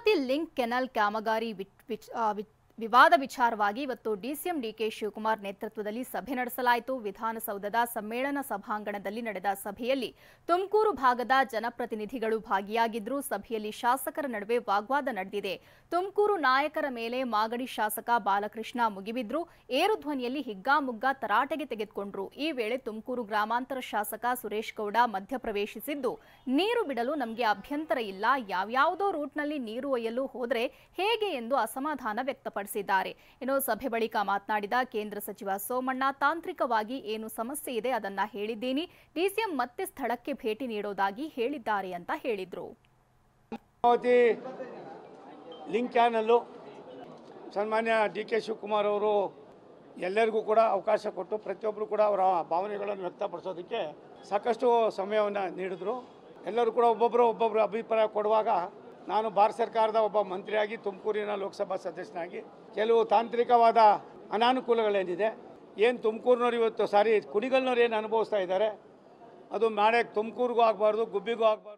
Netravati link canal ಕಾಮಗಾರಿ ವಿವಾದ ವಿಚಾರವಾಗಿ ಇವತ್ತು ಡಿಸಿಎಂ ಡಿಕೆ ಶಿವಕುಮಾರ್ ನೇತೃತ್ವದಲ್ಲಿ ಸಭೆ ನಡೆಸಲಾಯಿತು. ವಿಧಾನಸೌಧದ ಸಮ್ಮೇಳನ ಸಭಾಂಗಣದಲ್ಲಿ ನಡೆದ ಸಭೆಯಲ್ಲಿ ತುಮಕೂರು ಭಾಗದ ಜನಪ್ರತಿನಿಧಿಗಳು ಭಾಗಿಯಾಗಿದ್ದರು. ಸಭೆಯಲ್ಲಿ ಶಾಸಕರ ನಡುವೆ ವಾಗ್ವಾದ ನಡೆದಿದೆ. ತುಮಕೂರು ನಾಯಕರ ಮೇಲೆ ಮಾಗಡಿ ಶಾಸಕ ಬಾಲಕೃಷ್ಣ ಮುಗಿಬಿದ್ರು. ಏರು ಧ್ವನಿಯಲ್ಲಿ ಹಿಗ್ಗಾಮುಗ್ಗಾ ತರಾಟೆಗೆ ತೆಗೆದುಕೊಂಡ್ರು. ಈ ವೇಳೆ ತುಮಕೂರು ಗ್ರಾಮಾಂತರ ಶಾಸಕ ಸುರೇಶ್ ಗೌಡ ಮಧ್ಯಪ್ರವೇಶಿಸಿದ್ದು, ನೀರು ಬಿಡಲು ನಮಗೆ ಅಭ್ಯಂತರ ಇಲ್ಲ, ಯಾವ್ಯಾವುದೋ ರೂಟ್ನಲ್ಲಿ ನೀರು ಒಯ್ಯಲು ಹೋದ್ರೆ ಹೇಗೆ ಎಂದು ಅಸಮಾಧಾನ ವ್ಯಕ್ತಪಡಿಸಿದ್ದಾರೆ. ಇನ್ನು ಸಭೆ ಬಳಿಕ ಮಾತನಾಡಿದ ಕೇಂದ್ರ ಸಚಿವ ಸೋಮಣ್ಣ, ತಾಂತ್ರಿಕವಾಗಿ ಏನು ಸಮಸ್ಯೆ ಇದೆ ಅದನ್ನ ಹೇಳಿದ್ದೀನಿ, ಡಿಸಿಎಂ ಮತ್ತೆ ಸ್ಥಳಕ್ಕೆ ಭೇಟಿ ನೀಡೋದಾಗಿ ಹೇಳಿದ್ದಾರೆ ಅಂತ ಹೇಳಿದ್ರು. ಲಿಂಕ್ ಕ್ಯಾನಲ್ಲು ಸನ್ಮಾನ್ಯ ಡಿಕೆ ಶಿವಕುಮಾರ್ ಅವರು ಎಲ್ಲರಿಗೂ ಕೂಡ ಅವಕಾಶ ಕೊಟ್ಟು ಪ್ರತಿಯೊಬ್ಬರು ಕೂಡ ಅವರ ಭಾವನೆಗಳನ್ನು ವ್ಯಕ್ತಪಡಿಸೋದಕ್ಕೆ ಸಾಕಷ್ಟು ಸಮಯವನ್ನು ನೀಡಿದ್ರು. ಎಲ್ಲರೂ ಕೂಡ ಒಬ್ಬೊಬ್ಬರು ಅಭಿಪ್ರಾಯ ಕೊಡುವಾಗ ನಾನು ಭಾರತ ಸರ್ಕಾರದ ಒಬ್ಬ ಮಂತ್ರಿಯಾಗಿ ತುಮಕೂರಿನ ಲೋಕಸಭಾ ಸದಸ್ಯನಾಗಿ ಕೆಲವು ತಾಂತ್ರಿಕವಾದ ಅನಾನುಕೂಲಗಳೇನಿದೆ, ಏನು ತುಮಕೂರಿನವ್ರು ಇವತ್ತು ಕುಣಿಗಲ್ನವ್ರು ಏನು ಅನುಭವಿಸ್ತಾ ಇದ್ದಾರೆ, ಅದು ನಾಳೆ ತುಮಕೂರಿಗೂ ಆಗಬಾರ್ದು, ಗುಬ್ಬಿಗೂ ಆಗಬಾರ್ದು.